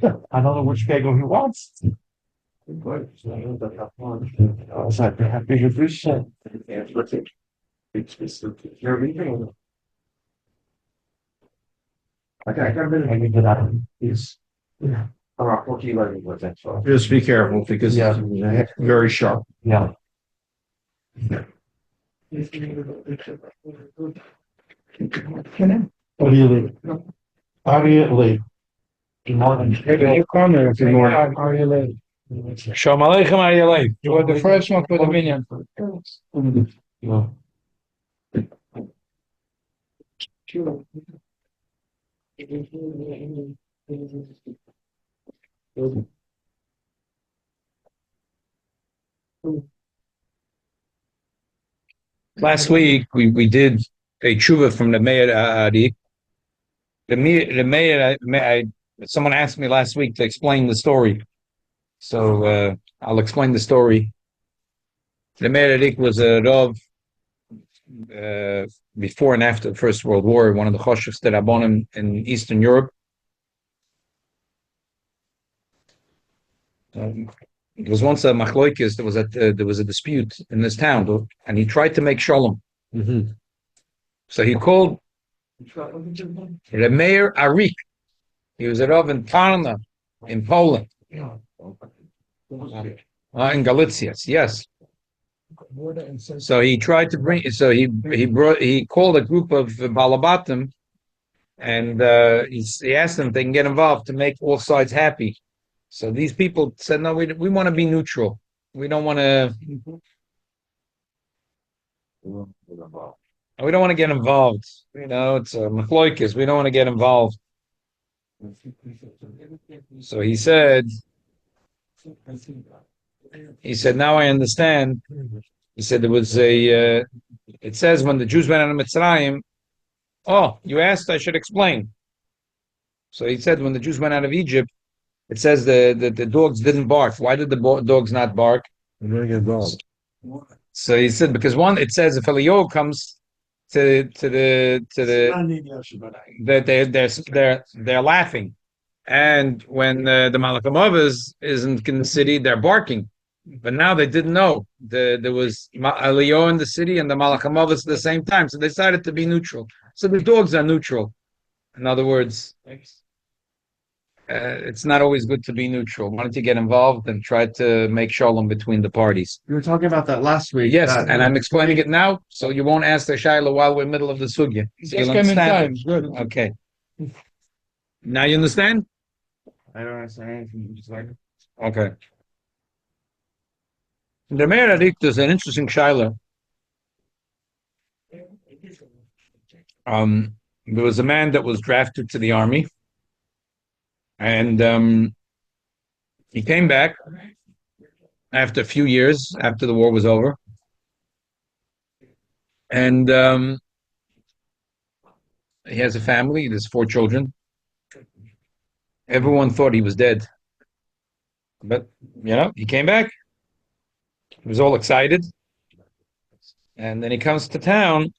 I don't know which kegel he wants. But I was like, happy to RIshon. You're reading. I got a bit of a good out of these. Yeah. Around 40 learning was that so. Just be careful because it's very sharp. Yeah. What do you leave? How do you leave? Good morning. You come here. Good morning. How are you late? Shalom Aleichem, how are you like? You were the first one for the minion. Yeah. Last week we did a tshuva from the Meir Ari. The Meir, someone asked me last week to explain the story, so I'll explain the story. The Meir Ari was a Rav before and after the First World War, one of the Choshevs that Rabbanim in Eastern Europe. It was once a machloikis. There was a dispute in this town, and he tried to make shalom. Mm-hmm. So he called the Meir Ari. He was a Rav in Tarna, in Poland, in Galicia. Yes. So he tried to bring. So he called a group of Balabatim, and he asked them if they can get involved to make all sides happy. So these people said, no, we want to be neutral. We don't want to. We don't want to get involved. It's a machloikis. We don't want to get involved. So he said, now I understand. He said there was it says when the Jews went out of Mitzrayim, oh, you asked, I should explain. So he said when the Jews went out of Egypt, it says the dogs didn't bark. Why did the dogs not bark? So he said because one, it says if Eliyahu comes to the that they're laughing, and when the Malach HaMavos isn't in the city, they're barking. But now they didn't know there was Eliyahu in the city and the Malach HaMavos at the same time, so they decided to be neutral. So the dogs are neutral. In other words. It's not always good to be neutral. Why don't you get involved and try to make shalom between the parties? You were talking about that last week. Yes, and I'm explaining it now, so you won't ask the shayla while we're in the middle of the sugya. So you'll understand. Good. Okay. Now you understand? I don't understand anything. Just like okay. The Meir Adik is an interesting shayla. There was a man that was drafted to the army. And he came back after a few years, after the war was over. And he has a family. There's 4 children. Everyone thought he was dead. But, he came back. He was all excited. And then he comes to town.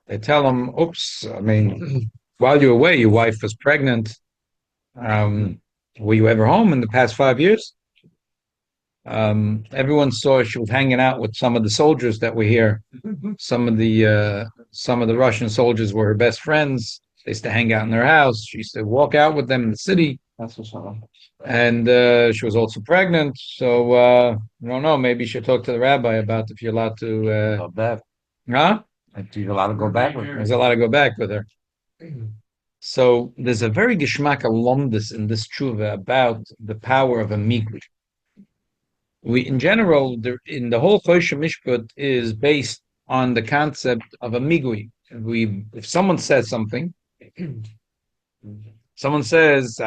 They tell him, oops, while you're away, your wife was pregnant. Were you ever home in the past 5 years? Everyone saw she was hanging out with some of the soldiers that were here. Some of the Russian soldiers were her best friends. They used to hang out in their house. She used to walk out with them in the city. that's what's wrong. And she was also pregnant. So I don't know. Maybe you should talk to the rabbi about if you're allowed to. Go back. Huh? You're allowed to go back with her. There's allowed to go back with her. So there's a very geschmack alumnus in this tshuva about the power of a MIgui. In general, in the whole Choshen Mishpat is based on the concept of a MIgui. If someone says something, someone says,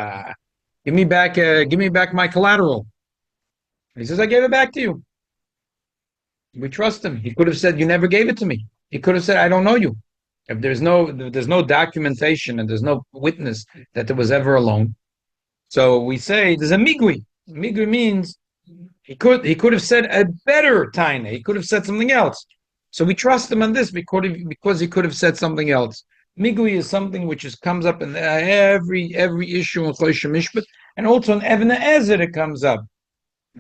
"Give me back my collateral." He says, "I gave it back to you." We trust him. He could have said, "You never gave it to me." He could have said, "I don't know you." If there's no documentation and there's no witness that there was ever a loan, so we say there's a MIgui. MIgui means he could have said a better taina. He could have said something else. So we trust him on this because he could have said something else. MIgui is something which comes up in every issue in Chosh Mishpat, and also in Even Ezer it comes up.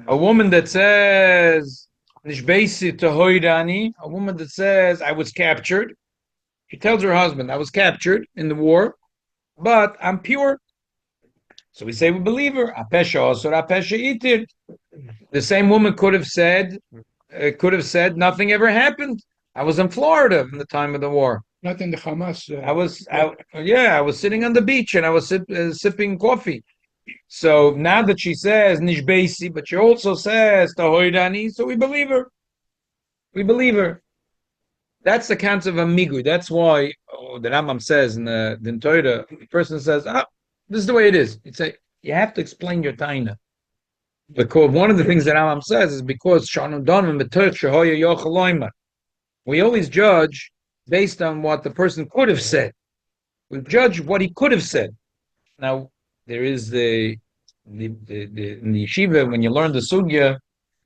A woman that says Nishbeisi Tohoidani, a woman that says I was captured. She tells her husband, I was captured in the war, but I'm pure. So we say we believe her. Apesha osor, apesha itir. The same woman could have said nothing ever happened. I was in Florida in the time of the war. Not in the Hamas. I was sitting on the beach and I was sipping coffee. So now that she says nishbeisi, but she also says tahoidani, so we believe her. We believe her. That's the concept of MIgui. That's why the Rambam says in the Torah, the person says, this is the way it is. It's you have to explain your taina. Because one of the things that Rambam says is because we always judge based on what the person could have said. We judge what he could have said. Now, there is in the yeshiva, when you learn the sugya,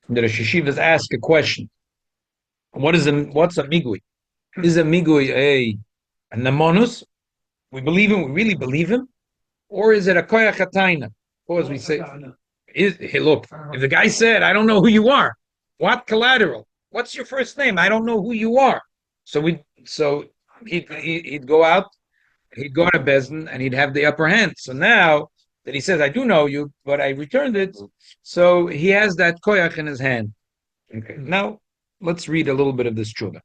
the yeshivas ask a question. What's a MIgui? Is a MIgui a namonus? We believe him, we really believe him? Or is it a koyach hatayna? Or as we say, look, if the guy said, I don't know who you are, what collateral? What's your first name? I don't know who you are. So he'd go out, he'd go to Bezdin, and he'd have the upper hand. So now that he says, I do know you, but I returned it, so he has that koyach in his hand. Okay. Now, let's read a little bit of this tshuva.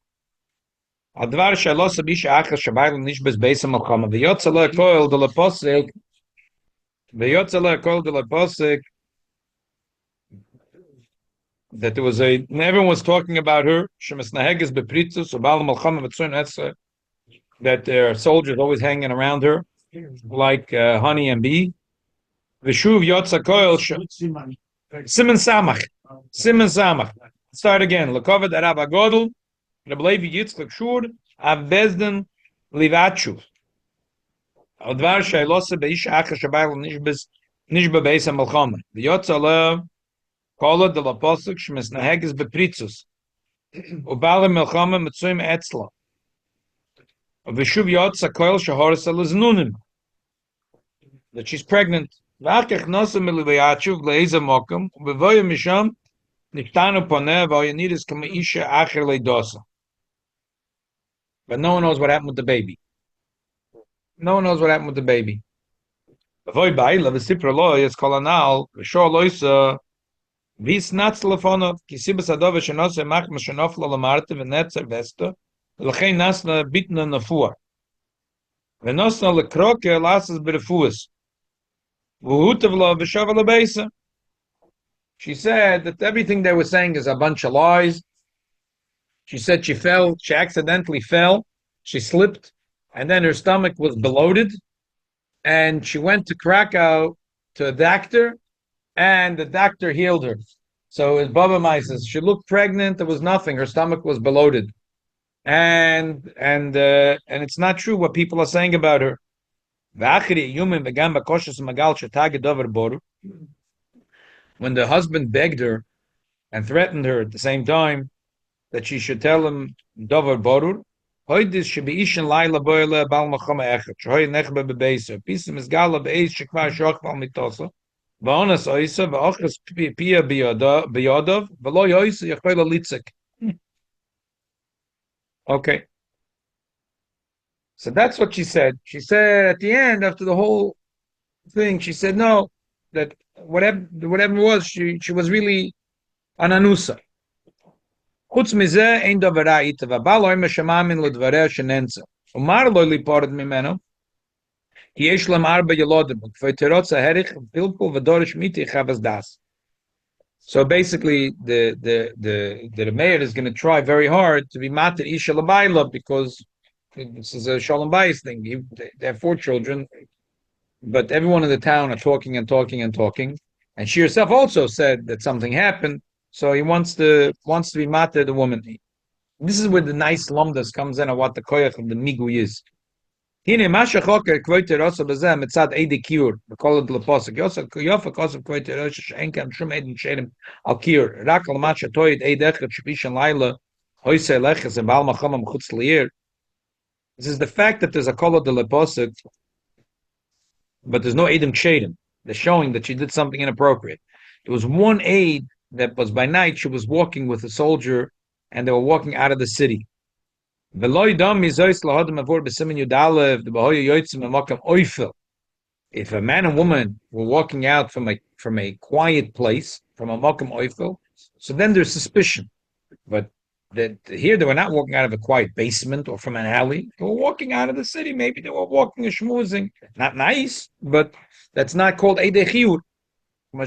That there was everyone was talking about her, that their soldiers always hanging around her, like honey and bee. Vishuv Yotza Koil Simon Samach. Start again. Lakovet Arab Agodel, Rabbi Yitzchak Shur, Avbezden Livachu. Odvar Shailose Beisha Acha Shabayl Nishba Beis Malchama. The Yotza Le Kola de la Posuk Shmis Nahegis Bepritzus. Ubale Melchama Mitzuim Etzla. Vishuv Yotza Koil Shahoris Alaznunim. That she's pregnant. V'achach nosa milivayachuv leiza mokum ubevoya misham niktanu poneh v'oyanidis kama isha acher leidosa. But no one knows what happened with the baby. No one knows what happened with the baby. V'voy ba'ila v'sipra lo yes kolanal v'shor loisa v'is natz lefonov kisibas adov v'shenosa emach m'shenof lo lamarte v'netzer v'esta v'lachei nasna bitna nafua v'nosna lekroke lasas b'refuas. She said that everything they were saying is a bunch of lies. She said she accidentally fell, she slipped, and then her stomach was bloated, and she went to Krakow to a doctor, and the doctor healed her. So as Baba Mai says, she looked pregnant, there was nothing, her stomach was bloated. And it's not true what people are saying about her. When the husband begged her and threatened her at the same time that she should tell him Dover Borur, okay. So that's what she said. She said at the end, after the whole thing, she said no, that whatever it was, she was really an anusa. Chutz mizeh ein davara ita v'abal oim hashamamin ledvareh shenenza. Umar lo lipored mimeno. Ki yesh lam arba yelodim. K'vay terotz haherich pilpul v'dorish miti chavas das. So basically, the mayor is going to try very hard to be matir isha labayla because this is a Shalom Bayis thing. They have 4 children, but everyone in the town are talking and talking and talking. And she herself also said that something happened, so he wants to be matter the woman. This is where the nice lumdas comes in, and what the koyach of the MIgui is. Hine masha choker kvoiter also bezeh mitzad edi kiur b'kolad leposik yofa kosav kvoiter rosh she'enkan shum edin shedim al kiur rak al masha toyed ed echet shpishan laila hoysei leches and bal machama mchutz liir. This is the fact that there's a Kollel de Leposik, but there's no Eidim Kshedim. They're showing that she did something inappropriate. There was one aid that was by night, she was walking with a soldier, and they were walking out of the city. If a man and woman were walking out from a quiet place, from a Makam Oifel, so then there's suspicion. But here they were not walking out of a quiet basement or from an alley. They were walking out of the city. Maybe they were walking and schmoozing. Not nice, but that's not called Eidei Chiyur. The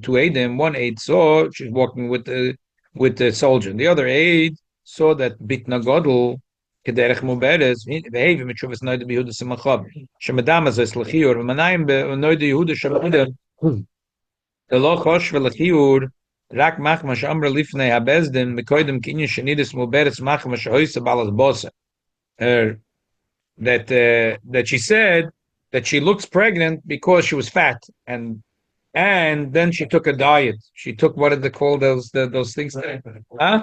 two aidim, one aid saw she's walking with the soldier, and the other aid saw that bitna godel kederech muberes behavior mit shuvas noide behuda simachab shemadam az eslechiur v'manayim noide yehuda shabada the lo chosh v'lechiur rak machma shamra lifnei habezdin mekoidem kinyan shenidus muberes machma shehoysa balas bosa. That she said that she looks pregnant because she was fat, and then she took a diet. She took, what did they call those things? Huh?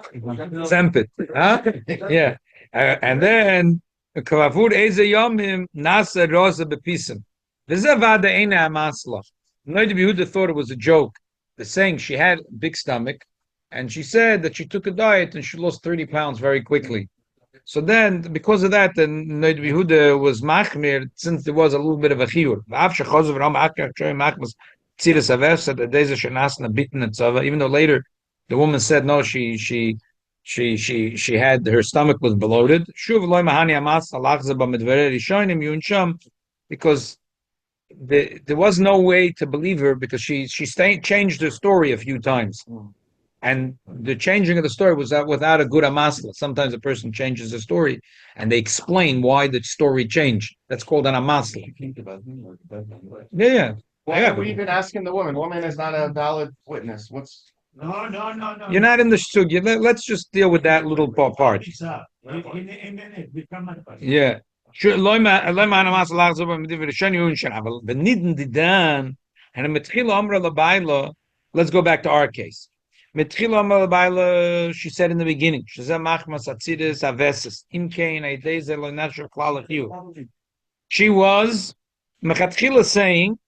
Zempit. Huh? Yeah. And then Kavavur Eze Yomim Nasa Rosa Bepisim. Vizavada Eina Amasla. Noid Yehuda thought it was a joke. The saying she had a big stomach, and she said that she took a diet and she lost 30 pounds very quickly. So then, because of that, then Noid Yehuda was machmir, since there was a little bit of a chiyur. Even though later the woman said no, she had, her stomach was bloated. Because there was no way to believe her, because she changed her story a few times. And the changing of the story was without a good amasla. Sometimes a person changes the story and they explain why the story changed. That's called an amasla. Yeah. Why are we even asking the woman? Woman is not a valid witness. No. You're not in the sugya. Let's just deal with that little part. Yeah. Let's go back to our case. She said in the beginning, she was mechatchila saying,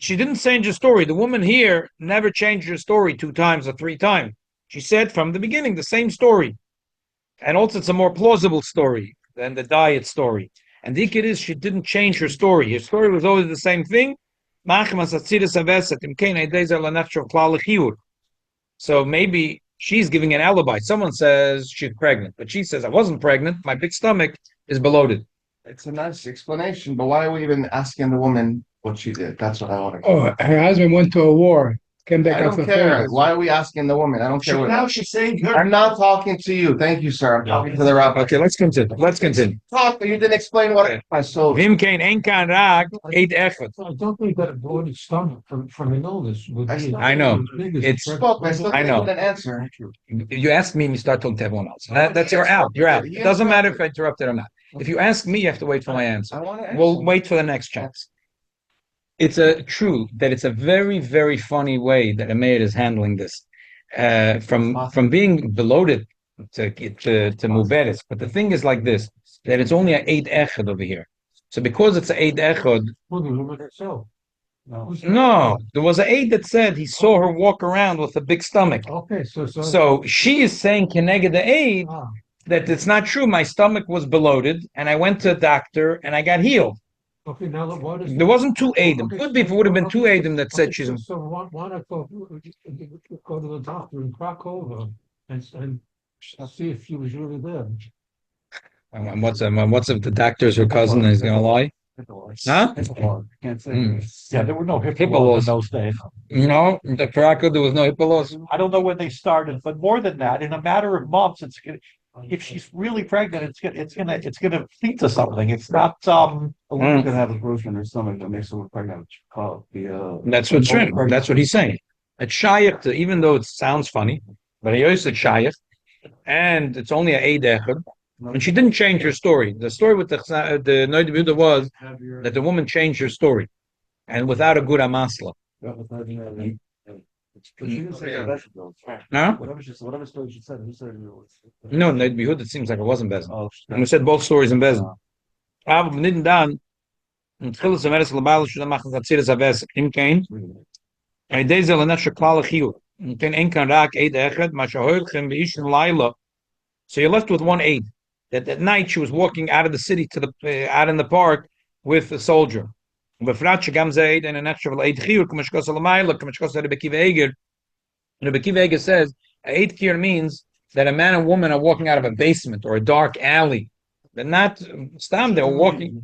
she didn't change her story. The woman here never changed her story 2 times or 3 times. She said from the beginning the same story. And also it's a more plausible story than the diet story. And the ikid is she didn't change her story. Her story was always the same thing. So maybe she's giving an alibi. Someone says she's pregnant, but she says, I wasn't pregnant. My big stomach is bloated. It's a nice explanation, but why are we even asking the woman what she did? That's what I want to know. Oh, her husband went to a war. Came back. I don't care. Why are we asking the woman? I don't care. Now she's saying I'm not talking to you. Thank you, sir. I'm talking to the rabbi. Okay, let's continue. Talk, but you didn't explain what I sold. I don't think that a bloated stomach from an illness would be. I know. I know. An answer. You ask me and you start talking to everyone else. That's you're out. You're out. It doesn't matter if I interrupted or not. If you ask me, you have to wait for my answer. We'll wait for the next chance. It's true that it's a very, very funny way that a maid is handling this, from being bloated to muberes. But the thing is like this, that it's only an eid echad over here. So because it's an eid echad, no, there was an aid that said he saw her walk around with a big stomach. Okay, so she is saying keneged the aid that it's not true. My stomach was bloated, and I went to a doctor, and I got healed. Okay, now what is there wasn't 2 Adam. Could be if it would have been 2 Adam that said she's. So why not go to the doctor in Krakow and see if she was really there? And what's if the doctor's her cousin and he's gonna lie? Huh? Can't say. Yeah, there were no HIPAA laws in those days. No, the Krakow there was no HIPAA laws. I don't know when they started, but more than that, in a matter of months, if she's really pregnant, it's gonna lead to something. It's not A woman could have a growth in her stomach that makes her pregnant. That's what's true. That's what he's saying. It's shayach, even though it sounds funny, but he always said shayach, and it's only a eid echad. And she didn't change her story. The story with the Noid Yehuda was that the woman changed her story, and without a good amasla. But she didn't say that vegetables. No? Whatever story she said, who said it was? No, Noid Yehuda, it seems like it wasn't Bezin. Oh, And we said both stories in Bezin. Aber wir nicht dann, in Tchilis Ameris Labal, schon machen Katziris Aves, im Kein, und diese Lenefsche Klale Chiyu. Und kein Enkan Rak, Eid Echad, Mashahoilchem, Beishn Laila. So you're left with one aid. That at night she was walking out of the city to the out in the park with a soldier. Befrat shegam zaid and an extra aid chiyur k'mashkos alamayla k'mashkos Rabbi Kiva. Rabbi Kiva says aid chiyur means that a man and woman are walking out of a basement or a dark alley. They're not stam. They're walking.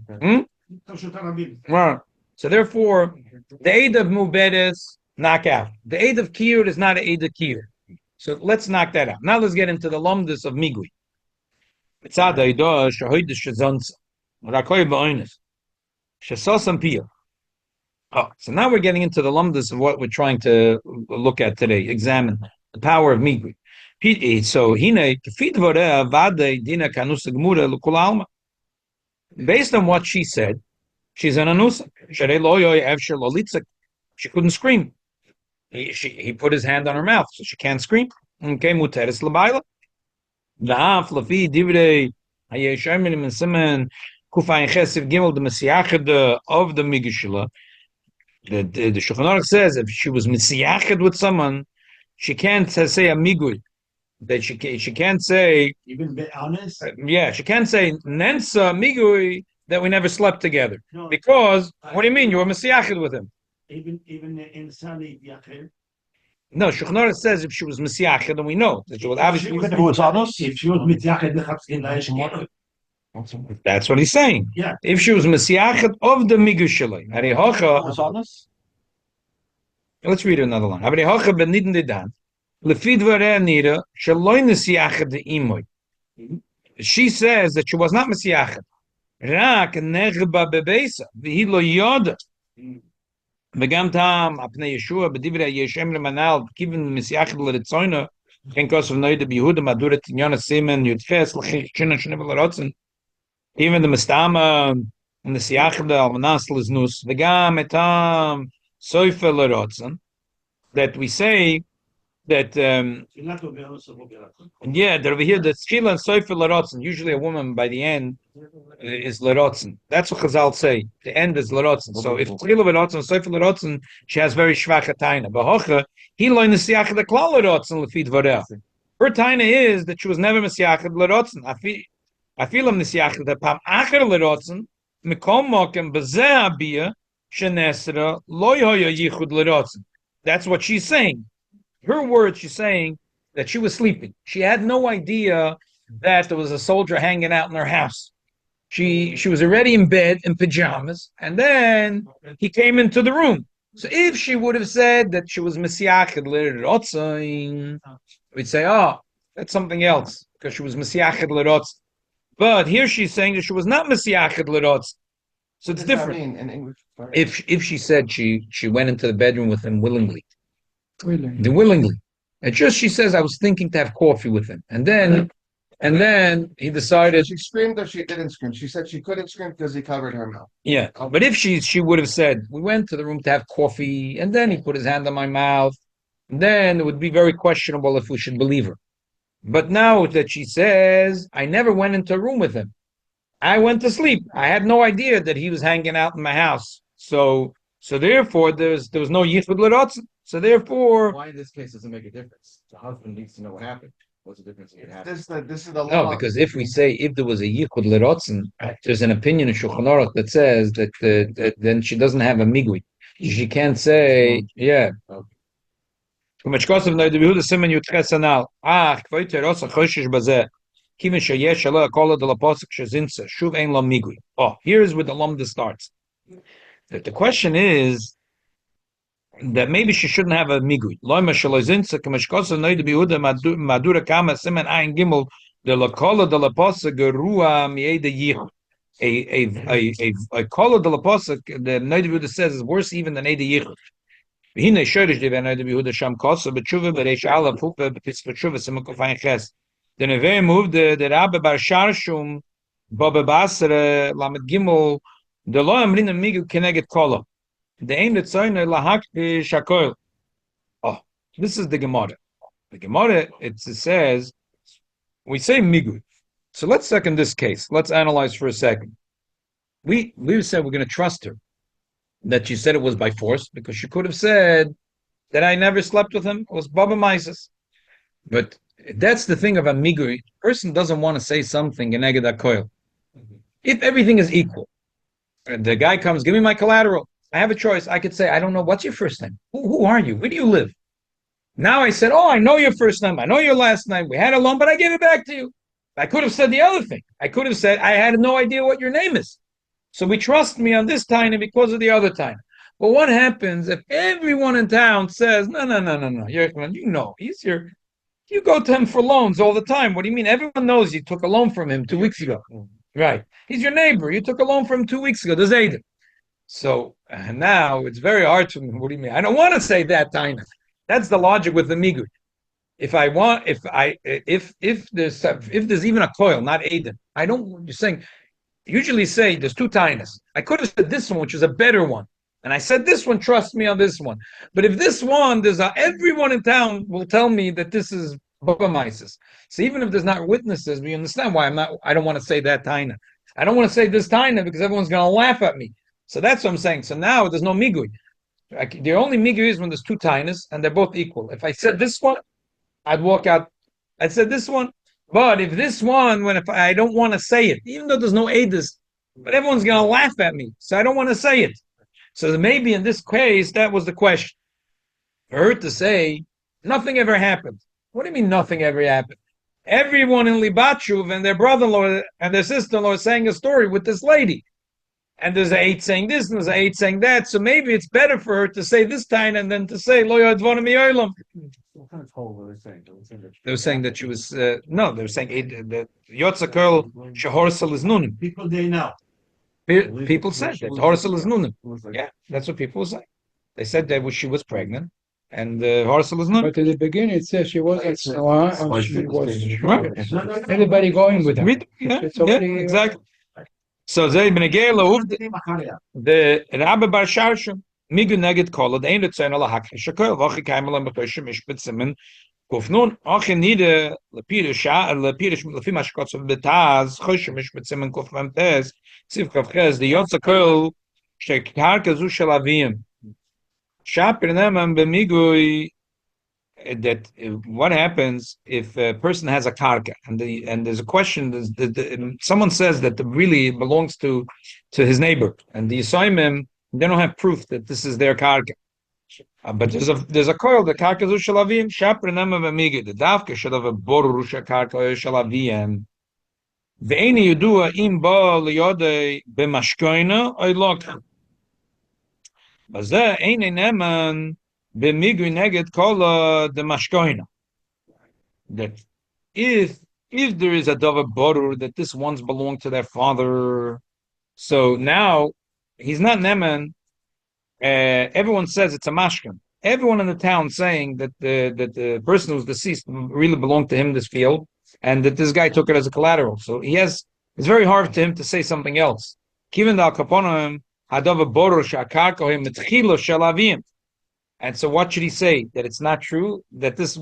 Right. So therefore, the aid of mubedes knock out. The aid of kiyur is not an aid of kiyur. So let's knock that out. Now let's get into the lumdus of MIgui. Oh, so now we're getting into the lumdus of what we're trying to look at today, examine the power of MIgui. So based on what she said, she's an anusa. She couldn't scream. He put his hand on her mouth, so she can't scream. Okay, muteres labayla. Da'af lafi divrei hayeshamin min simen kufayin chesiv gimel the mesiyachid of the migishla. The Shulchan Aruch says if she was mesiyachid with someone, she can't say a migui. That she can't say. Even be honest. Yeah, she can't say nensa migui that we never slept together. No, because what do you mean you were mesiyachid with him? Even in Sunday Yachid. No, Shulchan Aruch says if she was Mesiachid, then we know that she was obviously. If she was Mesiachid, that's what he's saying. Yeah. If she was Mesiachid of the MIgui Shalei, let's read another line. She says that she was not Mesiachid. Rak nechba bebesa v'hi lo yoda. וגם טעם, הפני ישוע, בדברי הישם למנהל, כיוון מסיח לרצוינו, כן כוסף נוידה ביהודה, מדורת עניון הסימן, יודפס, לחישונה שונה ולרוצן, even the מסתמה, מסיח למנהס לזנוס, וגם את סויפה לרוצן, that we say, that, that over here, the tchila and soifer lerotzen, usually a woman by the end is lerotzen. That's what Chazal say. The end is lerotzen. So if tchila lerotzen, soifer lerotzen, she has very schwache taina. B'hocha, he loy nesiach the klal lerotzen lefid varel. Her taina is that she was never nesiach lerotzen. I feel him nesiach the pam acher lerotzen, mikom mokem bezeh abiyah, shenesra loy hoya yichud lerotzen. That's what she's saying. Her words, she's saying that she was sleeping. She had no idea that there was a soldier hanging out in her house. She was already in bed in pajamas, and then he came into the room. So if she would have said that she was Mesiachid L'Rotzain, we'd say, oh, that's something else, because she was Mesiachid L'Rotzain. But here she's saying that she was not Mesiachid L'Rotzain. So it's different. In English? If she said she went into the bedroom with him willingly. Willingly. It's just she says I was thinking to have coffee with him, and then he decided. She screamed or she didn't scream. She said she couldn't scream because he covered her mouth. Yeah, but if she would have said we went to the room to have coffee, and then he put his hand on my mouth, then it would be very questionable if we should believe her. But now that she says I never went into a room with him, I went to sleep. I had no idea that he was hanging out in my house. So therefore there was no yichud l'rotzen. So therefore, why in this case does it make a difference? The husband needs to know what happened. What's the difference? This is the law. No, because if we say if there was a yichud l'rotzen, there's an opinion in Shulchan Aruch that says that then she doesn't have a migui. She can't say Oh, here's where the lomda starts. That the question is that maybe she shouldn't have a migui. A kollel de la posuk, the Noid Yehuda says, is worse even than Eide Yichud. The Neve moved the Rabbi Bar Sharshum, Baba Basra, Lamed Gimel, the Lo Amrin MIgui Keneged Kollel. The Ein Letzoyne Lahak Shakoil. Oh, this is the Gemara. The Gemara, it says, we say MIgui. So let's second this case. Let's analyze for a second. We said we're going to trust her. That she said it was by force, because she could have said that I never slept with him. It was Baba Mises. But that's the thing of a MIgui. Person doesn't want to say something in Neged HaKoil. If everything is equal, and the guy comes, give me my collateral. I have a choice. I could say, I don't know. What's your first name? Who are you? Where do you live? Now I said, oh, I know your first name. I know your last name. We had a loan, but I gave it back to you. I could have said the other thing. I could have said, I had no idea what your name is. So we trust me on this time because of the other time. But what happens if everyone in town says, no, you go to him for loans all the time. What do you mean? Everyone knows you took a loan from him 2 weeks ago. Right. He's your neighbor. You took a loan from him 2 weeks ago. There's Aiden. So now it's very hard to, what do you mean? I don't want to say that time. That's the logic with the MIgui. If there's even a coil, not Aiden, I don't, you're saying, usually say there's two tainas. I could have said this one, which is a better one. And I said this one, trust me on this one. But if this one, everyone in town will tell me that this is Baba Mises. So even if there's not witnesses, we understand why I don't want to say that taina. I don't want to say this taina because everyone's going to laugh at me. So that's what I'm saying. So now there's no MIgui. The only MIgui is when there's two tainas and they're both equal. If I said this one, I'd walk out. I said this one. But if this one, if I don't want to say it, even though there's no edus, but everyone's going to laugh at me. So I don't want to say it. So maybe in this case, that was the question. For her to say, nothing ever happened. What do you mean nothing ever happened? Everyone in Libachuv and their brother-in-law and their sister-in-law are saying a story with this lady. And there's an 8 saying this and there's an 8 saying that. So maybe it's better for her to say this time and then to say, Lo Yadvona Mi'olam. What kind of toll were they saying? They were saying that she was, no, they were saying that Yotza Kollel Shehorsel is Nunim. People they know. People said that Horsel is Nunim. Yeah, that's what people say. They said that she was pregnant and Horsel is Nunim. But in the beginning, it says she wasn't Noah, and she was Right. everybody going with her. Yeah, It's already, exactly. So they the Rabbi Bar Sharshum MIgui Neged Kollel the Ein Letzoyne Lahak Shakoil Vachi Kaimelam B'Chosh Mishpat Simen Kufnun Achi Nide Lepirish Lefi Mashkotz Betaz Chosh Mishpat Simen Kuf Memtes Tziv Kavches the Yotza Kollel Shekarka Zu Shel Avim Shapir Neman BeMIgui. That what happens if a person has a karka and there's a question, someone says that it really belongs to his neighbor, and the Yisoimim, they don't have proof that this is their karka. But there's a coil, the karka zu shalavim, shapr nema v'migi, the davka should have a boru karka shalavim. Ve'eni yudua im ba liyode b'mashkoina oy lokha. Bazeh eini neman BeMIgui Neged Kollel the Mashkoina. That if there is a davar borur that this ones belong to their father, so now he's not neman. Everyone says it's a mashkan. Everyone in the town saying that the person who's deceased really belonged to him this field, and that this guy took it as a collateral. So it's very hard to him to say something else. Given the kaponim hadavar borur shakarkohim mitchilo shalavim. And so what should he say? That it's not true, that this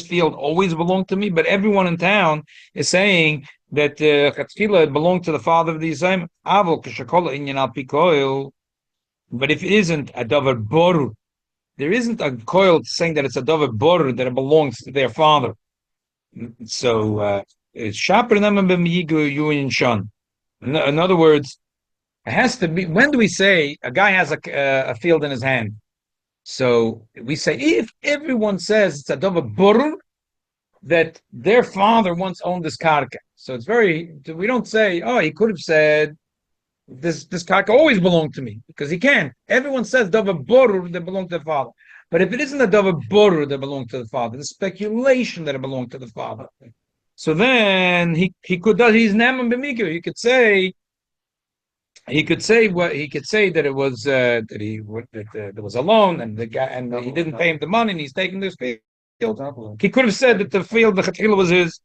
field always belonged to me, but everyone in town is saying that Chatzkila belonged to the father of the Yisrael. But if it isn't a davar boru, there isn't a coil saying that it's a davar boru, that it belongs to their father. So it's shaper them MIgui yuin shan. In other words, it has to be. When do we say a guy has a field in his hand? So we say, if everyone says it's a davar borur, that their father once owned this karka. So we don't say, oh, he could have said, this karka always belonged to me, because he can. Everyone says davar borur that belonged to the father. But if it isn't a davar borur that belonged to the father, the speculation that it belonged to the father. So then he's naman b'mikyu. He could say that it was there was a loan and the guy and he didn't pay him the money and he's taking this field. He could have said that the field the chatchila was his,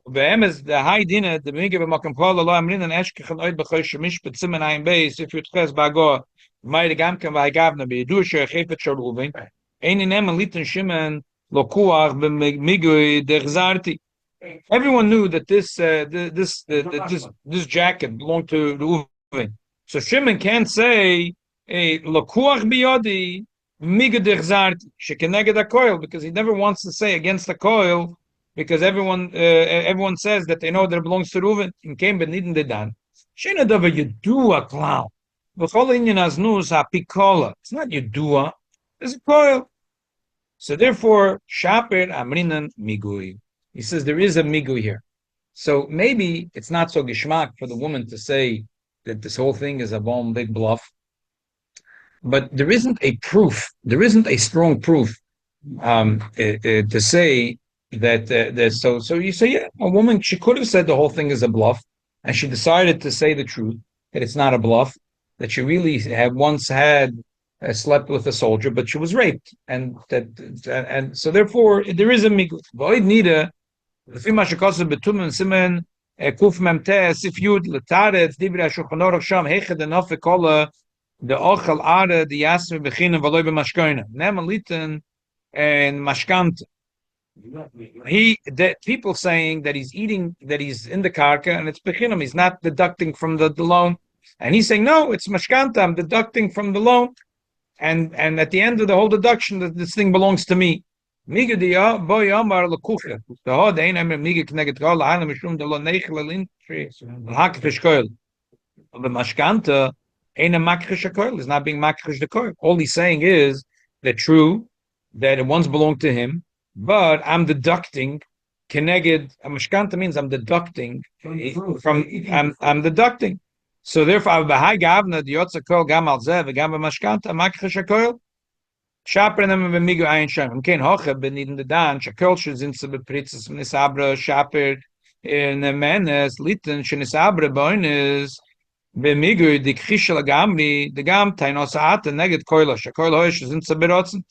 Is the high dinner the MIgui b'makom kollel lo amrin and eshkech and oid b'choy shemish b'tzimen ayin beis if you tches bago mayde gamken v'agavna b'yidu shechefet sholuvin ein inem liten shimen lo kuach b'MIgui dechzarti. Everyone knew that this jacket belonged to Reuven. So Shimon can't say a lokuach biyodi MIgui dechzarti shekeneged hakoil because he never wants to say against the koil because everyone says that they know that it belongs to Reuven. In came benidin dedan. Shena davar yudua klal. V'chol inyan aznus hapikola. It's not yudua. It's a koil. So therefore, shaper amrinan MIgui. He says there is a MIgui here. So maybe it's not so gishmak for the woman to say that this whole thing is a bomb, big bluff. But there isn't a proof. There isn't a strong proof to say that. So you say, yeah, a woman, she could have said the whole thing is a bluff, and she decided to say the truth, that it's not a bluff, that she really once had slept with a soldier, but she was raped, and so therefore there is a MIgui. Void nida, לפי מה שכוסף בתומן סימן קמ"ט ס"י לתארץ דברי השולחן ערוך שם היכא דנופק כל דאוכל ערא דיאסר בחינם ולא במשכוינם. נאמן ליטן and mashkanta. People saying that he's eating, that he's in the karka, and it's bechinam. He's not deducting from the loan, and he's saying no, it's mashkanta. I'm deducting from the loan, and at the end of the whole deduction, that this thing belongs to me. MIgui dia boy amar lekucha. The hod ein emer MIgui kneget kol ha'alam mishum de lo neichel l'intri l'hakfish koil. The mashkanta ein a makrish koil. Is not being makrish the koil. All he's saying is that true that it once belonged to him, but I'm deducting. Keneged a mashkanta means I'm deducting from I'm deducting. So therefore, b'hai gavna diyotza koil gam al zeh v'gam b'mashkanta makrish koil. Shapernem MIgui ayin shem. Kein hoche beniden de dan shakel shizin be pritzes nisabra shaper in a menes liten shnisabra boines MIgui de krishel gamri de gam tainosat neged koila shakel hoish shizin berotzen.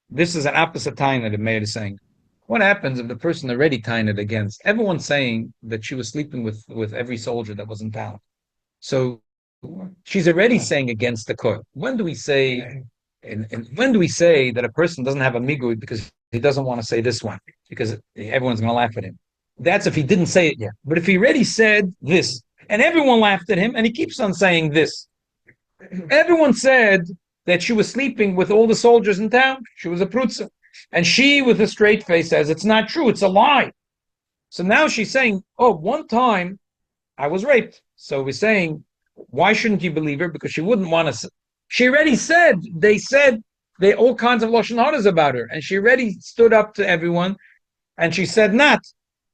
This is an opposite time that the mayor is saying. What happens if the person already tied it against? Everyone's saying that she was sleeping with every soldier that was in town. So she's already saying against the koil. When do we say? And when do we say that a person doesn't have a MIgui because he doesn't want to say this one because everyone's going to laugh at him? That's if he didn't say it yet. But if he already said this and everyone laughed at him and he keeps on saying this, everyone said that she was sleeping with all the soldiers in town. She was a prutza, and she, with a straight face, says it's not true. It's a lie. So now she's saying, "Oh, one time I was raped." So we're saying, why shouldn't you believe her? Because she wouldn't want to. She already said, they said all kinds of lashon haras about her, and she already stood up to everyone, and she said not.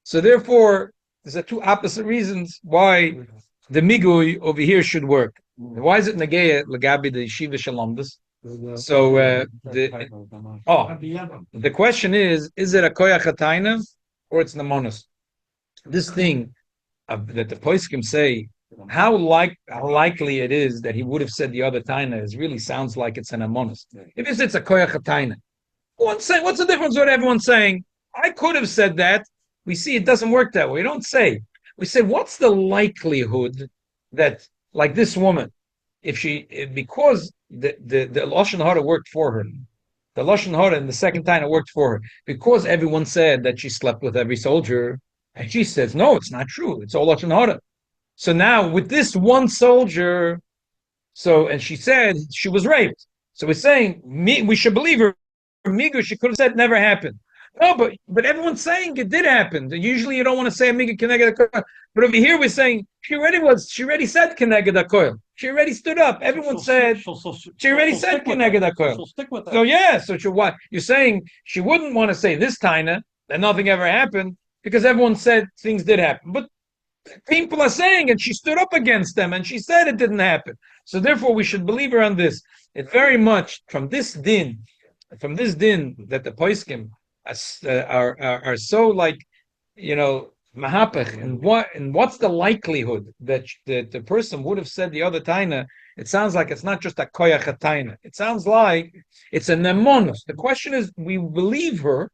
So therefore, there's two opposite reasons why the MIgui over here should work. Why is it negeya legabi the yeshiva shalomdas? So the question is it a koyach hatayna or it's namonos? This thing that the poskim say, how likely it is that he would have said the other taina is really sounds like it's an amonis. If it's a koyach taina, what's the difference with everyone saying? I could have said that. We see it doesn't work that way. We don't say. We say, what's the likelihood that, like this woman, because the lashon hara worked for her, the lashon hara in the second taina worked for her, because everyone said that she slept with every soldier, and she says, no, it's not true. It's all lashon hara. So now with this one soldier, and she said she was raped. So we're saying we should believe her. MIgui, she could have said never happened. No, but everyone's saying it did happen. Usually you don't want to say MIgui keneged hakoil. But over here we're saying she already said keneged hakoil. She already stood up. Everyone said she already said keneged hakoil. She'll stick with that. So yeah, so what you're saying, she wouldn't want to say this taina that nothing ever happened because everyone said things did happen. But people are saying, and she stood up against them, and she said it didn't happen. So therefore, we should believe her on this. It very much from this din that the poskim are so like, mahapach, and what's the likelihood that the person would have said the other taina It sounds like it's not just a koyach hatayna. It sounds like it's a nemonus. The question is, we believe her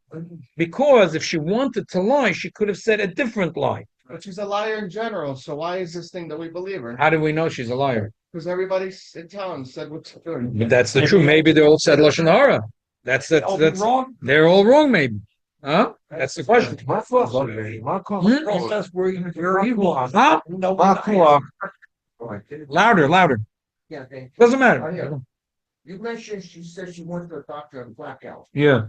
because if she wanted to lie, she could have said a different lie. But she's a liar in general, so why is this thing that we believe her? How do we know she's a liar? Because everybody in town said what's good. But that's the truth. Maybe they all said lashon hara. That's wrong. they're all wrong. Maybe, huh? That's the question. You're evil. Huh? Louder. Yeah, okay. Doesn't Oh, matter. yeah. You mentioned she said she went to a doctor in Krakow. Yeah,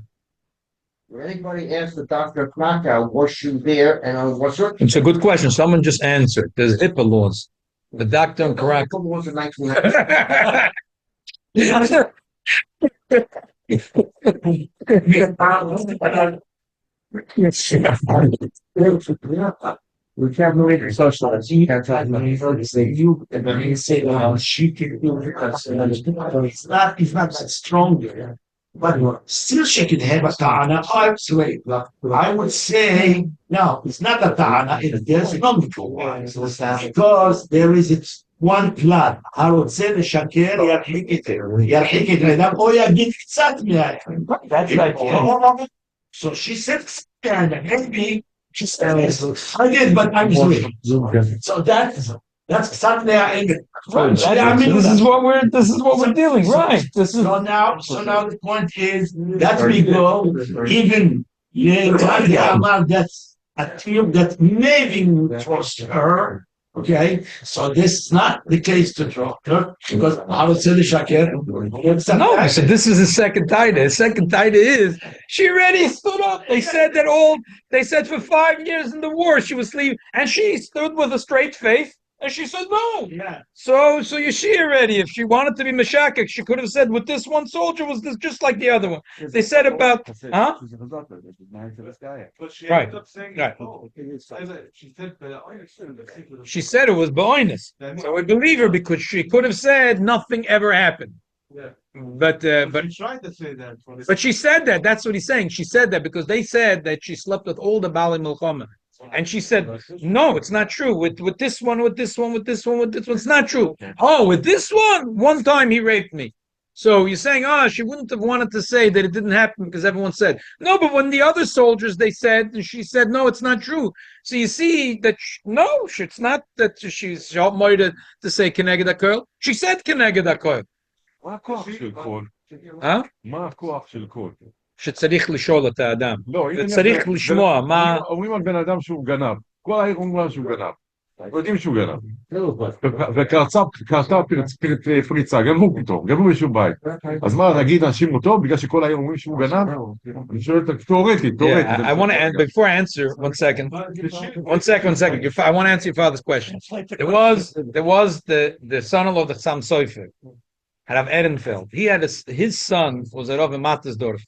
Did anybody ask the doctor in Krakow, was she there and on what circumstances? it's a good question. Someone just answered. There's HIPAA laws. The doctor in Krakow. Was in 1990. We can't believe it. Socialists, you can't talk about it. Say you, and then you say, she can do it. It's not that strong there. But still she can have a ta'ana. I would say, no, it's not a ta'ana, there's logical wise. Because there is one plan. I would say the shakir, ירחיק את האדם, או יגיד קצת מהאדם. That's like, so she said, maybe, she said, I did, but I'm sorry. So that's קצת מהאדם. This is what we're dealing, right? This is So now the point is that we go even that's a team that maybe would trust her. Okay, so this is not the case to trust her because I would say the shakir. no. So this is the second taida. The second taida is she already stood up. They said for 5 years in the war she was sleeping, and she stood with a straight face. And she said no. Yeah. So you see already, if she wanted to be meshakik, she could have said, with this one soldier was this just like the other one. They said about, huh? Right. Right. She said it was ba'oinus. So we believe her because she could have said nothing ever happened. Yeah. But She tried to say that. but she said that. That's what he's saying. She said that because they said that she slept with all the Bali Milchama. And she said, no, it's not true. With this one, it's not true. Oh, with this one time he raped me. So you're saying, she wouldn't have wanted to say that it didn't happen because everyone said. No, but when the other soldiers, they said, and she said, no, it's not true. So you see that, it's not that she's moida to say Keneged HaKollel. She said Keneged HaKollel. Huh? שצריך לשאול את האדם. וצריך לשמוע מה... אומרים על בן אדם שהוא גנב. כל העיר אומרים שהוא גנב. יודעים שהוא גנב. וקרתה פריצה, גנבו פתאום, גנבו בשום בית. אז מה, נגיד אנשים אותו בגלל שכל העיר אומרים שהוא גנב? אני שואל תיאורטית. I want to answer, before I answer, one second. I want to answer your father's question. There was the son of the Chassam Sofer, Rav Ehrenfeld. He had his son was a Rav Mattersdorf.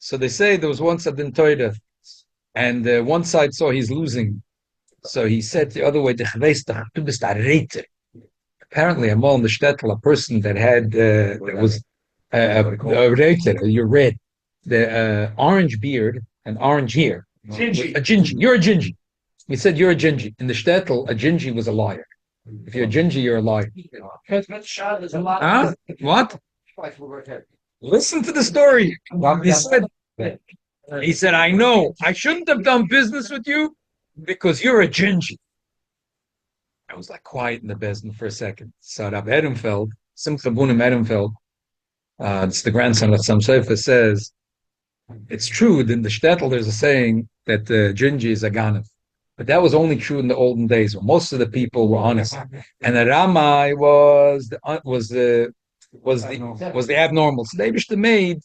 So they say there was once a din Torah, and one side saw he's losing. So he said the other way, apparently a mol in the shtetl, a person that had, that was a reiter, you're red, the orange beard and orange hair. Gingy. A gingy. You're a gingy. He said you're a gingy. In the shtetl, a gingy was a liar. If you're a gingy, you're a liar. Huh? What? Listen to the story. He said, I know, I shouldn't have done business with you because you're a gingy. I was like quiet in the bezdin for a second. So Rav Ehrenfeld, Simcha Bunim Ehrenfeld, it's the grandson of Chassam Sofer, says, it's true that in the shtetl there's a saying that the gingy is a ganav. But that was only true in the olden days when most of the people were honest. And the Ramai was the abnormal. So they the made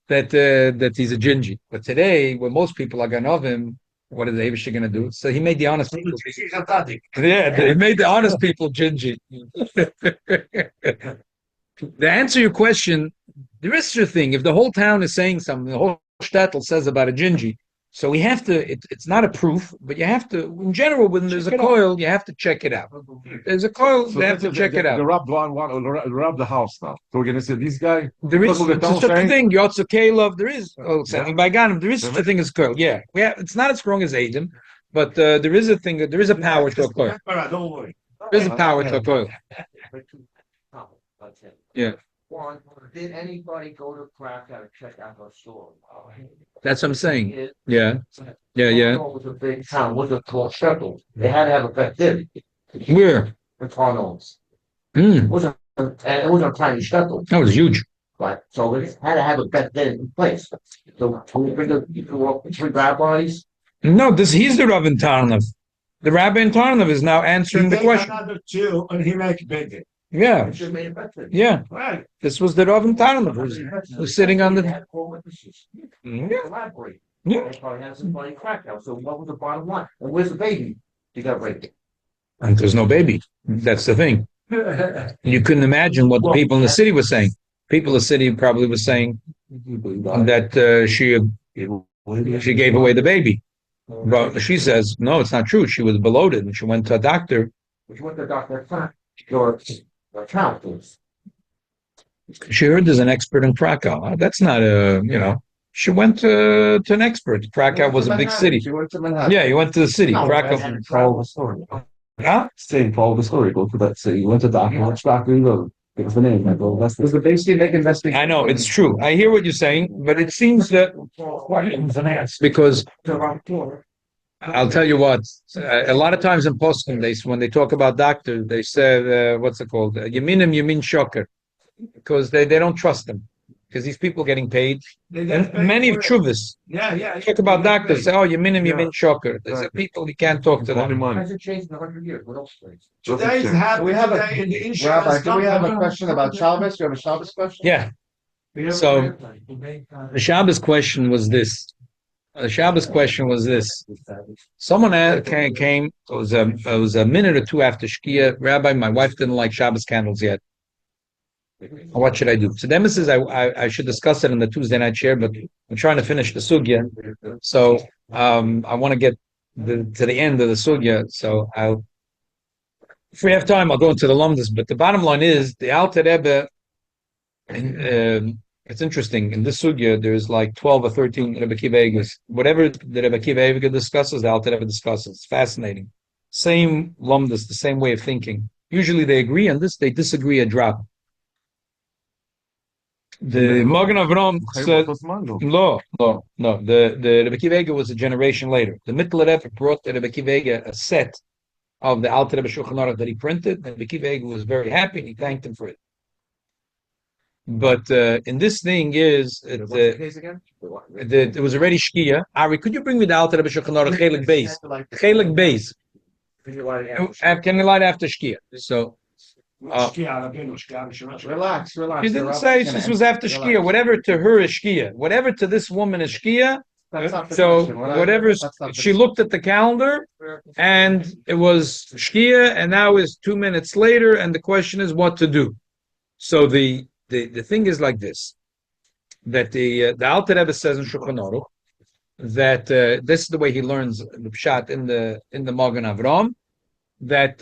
that he's a gingy. But today, when most people are ganovim, what are the Abish going to do? So he made the honest people. Yeah, he made the honest people gingy. To answer your question, there is such a thing. If the whole town is saying something, the whole shtetl says about a gingy, so we have to, it's not a proof, but you have to, in general, when there's a kollel, you have to check it out. There's a kollel, you have to check it out. The Rab robbed the house now. So we're going to say, this guy... There is such a thing, Yotze Kalov, there is, something by Ganem, there is such a thing as kollel, yeah. It's not as strong as Adam, but there is a thing, there is a power to a kollel. Don't worry. There is a power to a kollel. Yeah. One, did anybody go to Krakow to check out her store? That's what I'm saying. Yeah. Yeah, It was a big town, it was a tall shuttle. They had to have a vet there. Where? The tunnels. Hmm. It wasn't, and it wasn't a tiny shuttle, That was huge. right? So they had to have a vet there in place. So can we bring the, you can walk three rabbis? No, he's the Rav in Tarnov. The Rabbi in Tarnov is now answering the question. Another two, and he make bigger. Yeah. It should have made a vet there. Yeah. Right. This was the Rav in Tarnov who's sitting on They the. had four witnesses. Yeah. Collaborate. Yeah. They probably had somebody in Krakow. So what was the bottom line? And where's the baby? You got raped. And there's no baby. That's the thing. You couldn't imagine what the people in the city were saying. People in the city probably were saying that she gave away the baby. But she says, no, it's not true. She was bloated and she went to a doctor. Which went to the doctor, your account is. She heard there's an expert in Krakow. That's not she went to an expert. Krakow was a big city. She went to Manhattan. Yeah, you went to the city. No, Krakow. Follow the story. Huh? Same, follow the story. Go to that city. You went to doctor. Which doctor you go? Give us the name. I go. That's Was the basically make investigation. I know, it's true. I hear what you're saying, but it seems that Questions and answers. because I'll tell you what, a lot of times in Postum, when they talk about doctors, they say, what's it called? Yamin shocker. Because they don't trust them. Because these people are getting paid. And many of Chuvas Yeah. talk about doctors, say, oh, Yamin shocker. There's people you can't talk to Only them. money. Hasn't changed in 100 years. What else changed? Today's happening We have a- today in the insurance Rabbi, do we have a company. question about Shabbos? You have a Shabbos question? Yeah. So the Shabbos question was this. Someone came. It was a minute or two after Shkia. Rabbi, my wife didn't like Shabbos candles yet. What should I do? So Demis says I should discuss it in the Tuesday night share, but I'm trying to finish the sugya. So I want to get to the end of the sugya. So if we have time, I'll go into the lumdus. But the bottom line is the Alter Rebbe. It's interesting. In this sugya, there's like 12 or 13 Rebbe Kiva Eges. Whatever the Rebbe Kiva Ege discusses, the Alter Rebbe discusses. It's fascinating. Same lumdus, the same way of thinking. Usually they agree on this, they disagree a drop. The Magen Avram said, no. The Rebbe Kiva Ege was a generation later. The Mittler Rebbe brought the Rebbe Kiva Ege a set of the Alter Rebbe Shulchan Aruch that he printed, and Rebbe Kiva Ege was very happy and he thanked him for it. But in this thing is it was already Shkia. Ari, could you bring me the Alter Rebbe Shulchan Aruch Chelik Beis? Chelik Beis. Can you light after Shkia? So Relax. she didn't say this was after Shkia. Whatever to her is Shkia. Whatever to this woman is Shkia. So whatever she looked at the calendar and it was Shkia, and now is 2 minutes later, and the question is what to do. So the thing is like this, that the Alter Rebbe says in Shulchan Aruch that this is the way he learns the pshat in the Magen Avram, that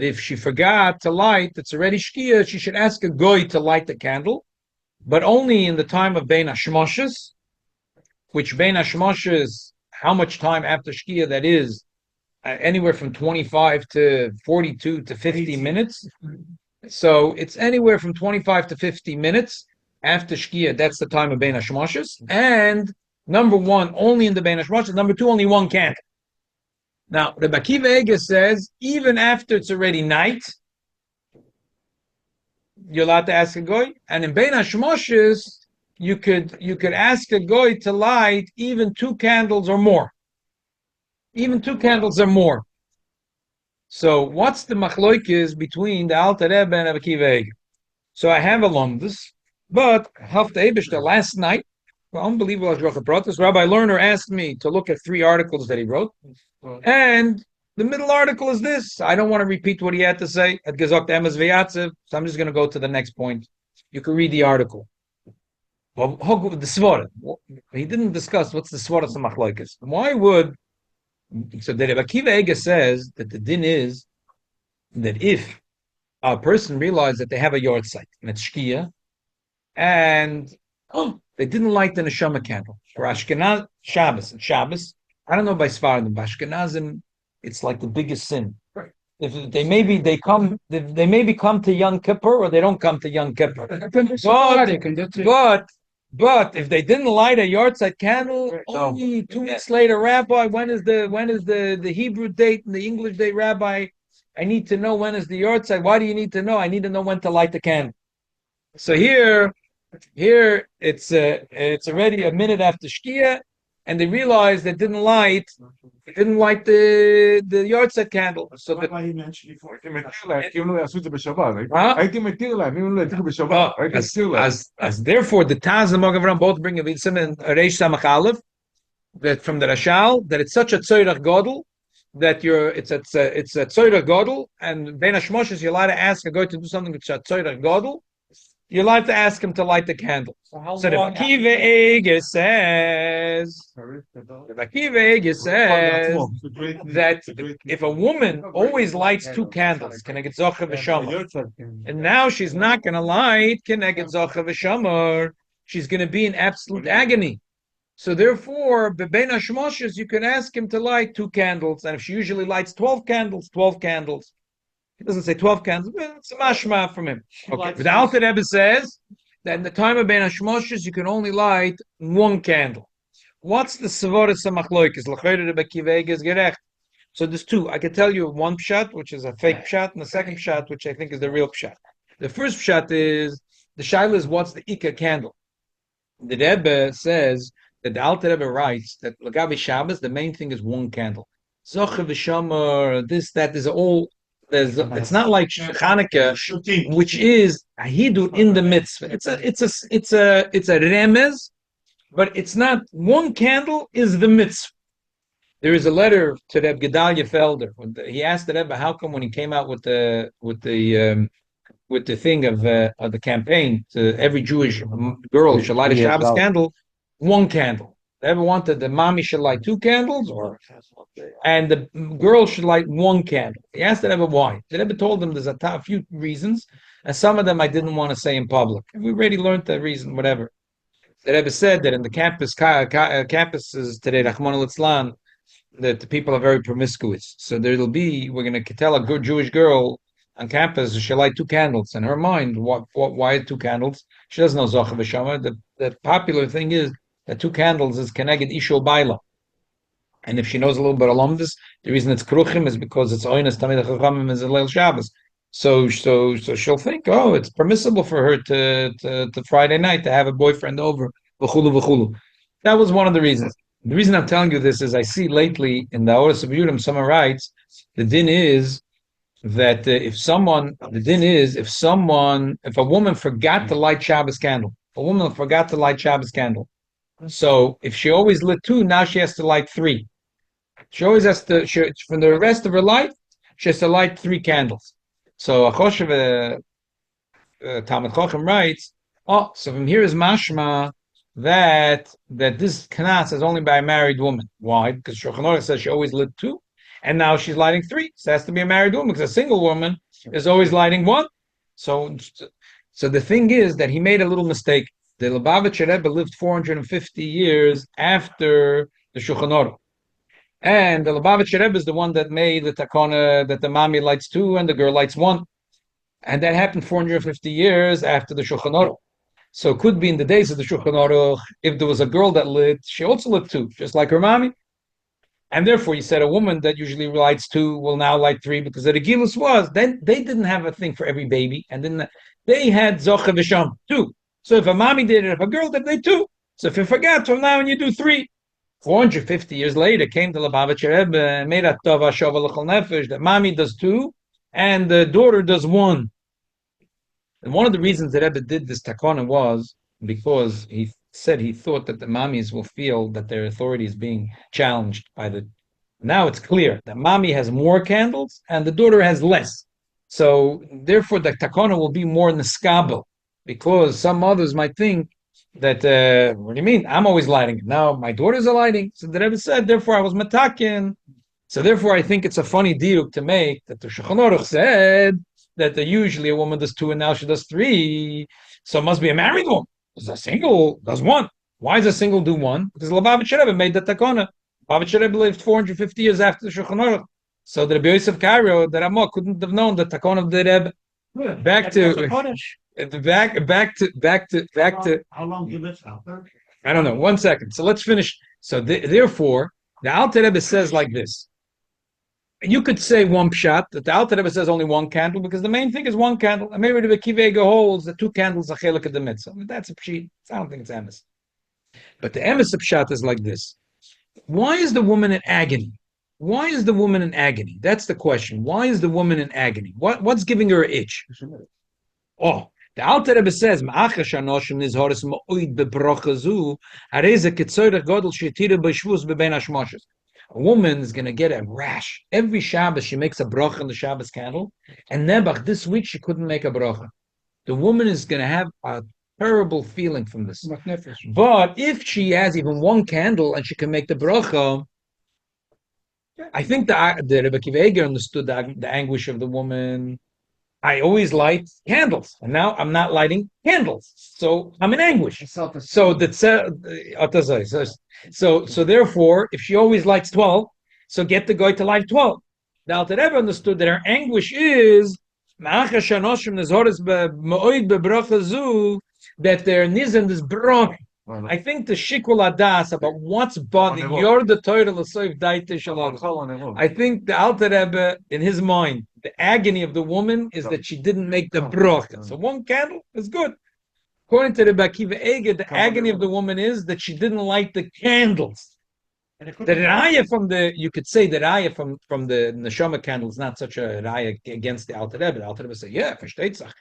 if she forgot to light, it's already Shkia, she should ask a goy to light the candle, but only in the time of Bein Hashmoshes, which Bein Hashmoshes, how much time after Shkia that is, anywhere from 25 to 42 to 50 minutes. So it's anywhere from 25 to 50 minutes after Shkia. That's the time of Bein Hashmoshes. And number one, only in the Bein Hashmoshes. Number two, only one candle. Now, Rabbi Kiva Ege says, even after it's already night, you're allowed to ask a goy. And in Bein Hashmoshes, you could ask a goy to light even 2 candles or more. Even 2 candles or more. So what's the machloikis between the Alter Rebbe and Rabbi Kiva Ege? So I have a lumdus, but Hafta Eibishter last night, unbelievable Ashgacha Pratis, Rabbi Lerner asked me to look at 3 articles that he wrote, and the middle article is this. I don't want to repeat what he had to say at Gezok Emes V'Yatzev, so I'm just going to go to the next point. You can read the article. Well, the Svara. He didn't discuss what's the Svara of machloikis. Why would So the Rabbi Kiva Ege says that the din is that if a person realizes that they have a yard site and it's Shkia, and they didn't light the neshama candle for Ashkenaz Shabbos, I don't know by Sfaradim, by Ashkenazim, it's like the biggest sin. if they maybe come to Yom Kippur or they don't come to Yom Kippur. But if they didn't light a yahrzeit candle, only 2 weeks later, Rabbi, when is the Hebrew date and the English date, Rabbi? I need to know when is the yahrzeit. Why do you need to know? I need to know when to light the candle. So here it's already a minute after Shkia, and they realized they didn't light the yahrzeit candle. So That's why he mentioned before. הייתי מתיר להם, כי אם לא יעשו את זה בשבת. Huh? הייתי מתיר להם, אם לא יתירו בשבת. הייתי מתיר להם. as therefore the Taz and Mogavram both bring a Vitzim and Reish Samach Aleph, that from the Rashal, that it's such a Tzoyrach Godel, that it's a Tzoyrach Godel, and Ben Hashmoshes, you're allowed to ask a guy to do something which is a Tzoyrach Godel, you're allowed to ask him to light the candle. So the Akiva Eger says that if a woman always lights 2 candles, can I get Zocha v'Shamar, and now she's not going to light, can I get Zocha v'Shamar, she's going to be in absolute agony. So therefore, Bebein Hashmoshes, you can ask him to light 2 candles, and if she usually lights 12 candles, 12 candles. He doesn't say 12 candles, but it's a mashma from him. Okay, but the Alter Rebbe says that in the time of Ben Hashmoshes, you can only light 1 candle. What's the Savoris Samachloikis? L'chayre Rebbe Kiveg is gerecht. So there's 2. I can tell you one pshat, which is a fake pshat, and the second pshat, which I think is the real pshat. The first pshat is, the shaila is what's the Ika candle. The Rebbe says that the Alter Rebbe writes that Lagavi Shabbos, the main thing is 1 candle. Zoche v'shamar, this, that is all. It's not like Chanukah, which is a hidur in the mitzvah. It's a remez, but it's not. 1 candle is the mitzvah. There is a letter to Reb Gedalia Felder. He asked the Rebbe how come when he came out with the thing of the campaign to every Jewish girl should light a Shabbos candle, 1 candle. They ever wanted the mommy should light 2 candles, and the girl should light 1 candle. He asked the Rebbe why. The Rebbe told him there's a few reasons, and some of them I didn't want to say in public. We already learned the reason, whatever. The Rebbe said that in the campuses today, Rahman al-Islam, that the people are very promiscuous. So we're going to tell a good Jewish girl on campus she'll light 2 candles. In her mind, why 2 candles? She doesn't know Zocha v'Shamar. The popular thing is that 2 candles is Keneged Isho Baila. And if she knows a little bit of Lomdus, the reason it's Kruchim is because it's Oinas Tamid HaChachamim is a Leil Shabbos. So she'll think, it's permissible for her to Friday night to have a boyfriend over. V'chulu v'chulu. That was one of the reasons. The reason I'm telling you this is I see lately in the Oros of Yudim, someone writes, the din is that if a woman forgot to light Shabbos candle, so if she always lit 2, now she has to light 3. She always has to, for the rest of her life, she has to light 3 candles. So Talmud Chochem writes, so from here is mashma that this knas is only by a married woman. Why? Because Shulchan Aruch says she always lit 2, and now she's lighting 3. So it has to be a married woman, because a single woman is always lighting 1. So the thing is that he made a little mistake. The Lubavitcher Rebbe lived 450 years after the Shulchan Aruch. And the Lubavitcher Rebbe is the one that made the takana that the mommy lights 2 and the girl lights 1. And that happened 450 years after the Shulchan Aruch. So it could be in the days of the Shulchan Aruch, if there was a girl that lit, she also lit 2, just like her mommy. And therefore, he said a woman that usually lights 2 will now light 3, because the Regilus was, then they didn't have a thing for every baby, and then they had Zocha v'Sham 2. So if a mommy did it, if a girl did, they 2. So if you forgot, from now on you do 3. 450 years later, came the Lubavitcher Rebbe and made a tova shova l'chol nefesh that mommy does 2 and the daughter does 1. And one of the reasons that Rebbe did this takana was because he said he thought that the mommies will feel that their authority is being challenged by the. Now it's clear that mommy has more candles and the daughter has less. So therefore, the takana will be more niskabel, because some mothers might think that, what do you mean? I'm always lighting it. Now my daughters are lighting. So the Rebbe said, therefore I was matakin. So therefore I think it's a funny diuk to make that the Shulchan Aruch said that usually a woman does 2 and now she does 3. So it must be a married woman. Because a single does 1. Why does a single do 1? Because Lubavitcher Rebbe made the takana. Lubavitcher Rebbe lived 450 years after the Shulchan Aruch. So the Rabbi Yosef Cairo, the Ramah couldn't have known the Takon of the Rebbe. Back to How long you live out there? I don't know. 1 second. So let's finish. So therefore, the Alter Rebbe says like this. You could say one pshat that the Alter Rebbe says only one candle because the main thing is one candle. And maybe the Akiva Eiger holds the two candles are chelik of the mitzvah. That's a pshat. I don't think it's emes. But the emes of pshat is like this. Why is the woman in agony? Why is the woman in agony? That's the question. Why is the woman in agony? What's giving her an itch? Oh, the Alter Rebbe says, "Ma'achash anoshim nizhoris ma'oid bebrocha zu, hareze ketzoyrech godel she'tira b'shvus b'bein hashmoshes." A woman is going to get a rash. Every Shabbos she makes a bracha on the Shabbos candle, and Nebuch this week she couldn't make a bracha. The woman is going to have a terrible feeling from this. But if she has even one candle and she can make the bracha, I think the Rebbe Akiva Eiger understood the anguish of the woman. I always light candles, and now I'm not lighting candles, so I'm in anguish. So therefore, if she always lights 12, so get the guy to light 12. The Alter Rebbe understood that her anguish is that there isn't this brach. I think the shikul adas about what's bothering your the Torah l'soif daite shalom. I think the Alter Rebbe, in his mind, the agony of the woman is that she didn't make the bracha. So one candle is good. According to Rabbi Akiva Eiger, the agony of the woman is that she didn't light the candles. The raya from you could say the raya from the neshama candle is not such a raya against the Alter Rebbe. The Alter Rebbe said, yeah, versteht sich.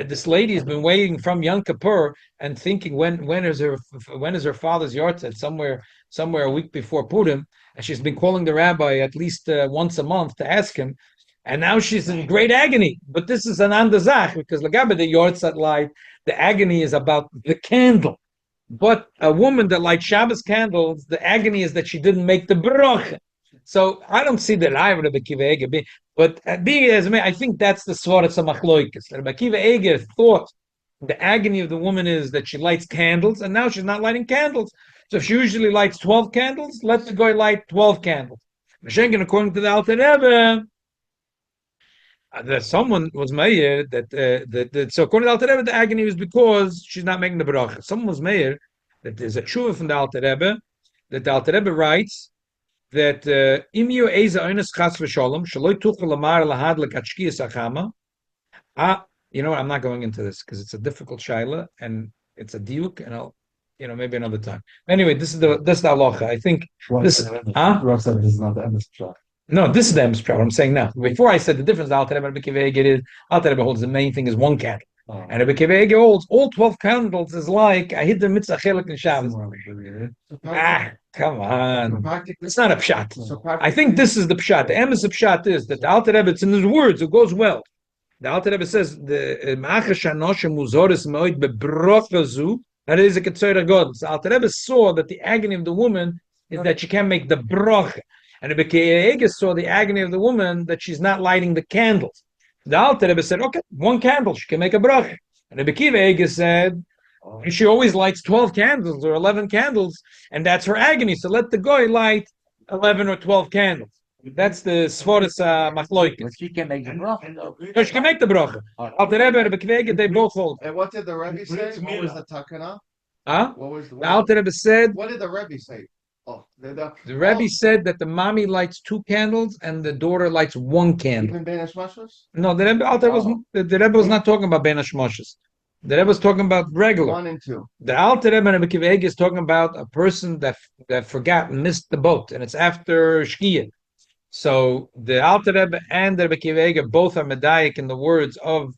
This lady has been waiting from Yom Kippur and thinking when is her father's yahrzeit somewhere a week before Purim, and she's been calling the rabbi at least once a month to ask him, and now she's in great agony. But this is an andazach because lagabe the yahrzeit light, the agony is about the candle. But a woman that lights Shabbos candles, the agony is that she didn't make the bracha. So I don't see that I Rabbi Akiva Eiger, but being as I think that's the svaras of machloikis. Rabbi Akiva Eiger thought the agony of the woman is that she lights candles, and now she's not lighting candles. So if she usually lights 12 candles, let the guy light 12 candles. Mashenkin, according to the Alter Rebbe, someone was mayor that so according to the Alter Rebbe, the agony was because she's not making the bracha. Someone was mayor that there's a tshuva from the Alter Rebbe that the Alter Rebbe writes that imyu eza oines chas v'sholom shaloi tuchel lamar lahad lekatshkiyas achama. You know what? I'm not going into this because it's a difficult shaila and it's a diuk, and I'll maybe another time. Anyway, this is the halacha. I think this is Rob said this is not the end of the shot. No, this is the emes what I'm saying now. Before I said the difference, the Alter Rebbe Akiva Eiger is Alter Rebbe holds the main thing is one candle. And Rabbi Akiva Eiger holds all 12 candles is like I hit the mitzvah chelik and Shabbos. Come on, it's not a pshat. I think this is the pshat. The emes of pshat is that the Alter Rebbe, it's in his words, it goes well. The Alter Rebbe says the ma'achash hanoshem muzoris moed bebrocha zu. That is a ketzoyra god. The Alter Rebbe saw that the agony of the woman is that she can't make the brocha, and Rabbi Akiva Eiger saw the agony of the woman that she's not lighting the candles. The Alter Rebbe said, okay, one candle, she can make a bracha. And Rabbi Akiva Eiger said, she always lights 12 candles or 11 candles, and that's her agony. So let the guy light 11 or 12 candles. That's the Svaras Machloikis. She can make the bracha. No, she can make the bracha. Alter Rebbe and Rabbi Akiva Eiger, they both hold. And what did the Rebbe say? What was the takana? Huh? What was The Alter Rebbe said, What did the Rebbe say? Oh, the Rebbe said that the mommy lights 2 candles and the daughter lights 1 candle. Even Ben Hashmashos? No, the Rebbe was not talking about Ben Hashmoshes. The Rebbe was talking about regular. 1 and 2. The Alter Rebbe and Rabbi Akiva Eiger is talking about a person that forgot and missed the boat, and it's after Shkia. So the Alter Rebbe and the Rabbi Akiva Eiger both are medayik in the words of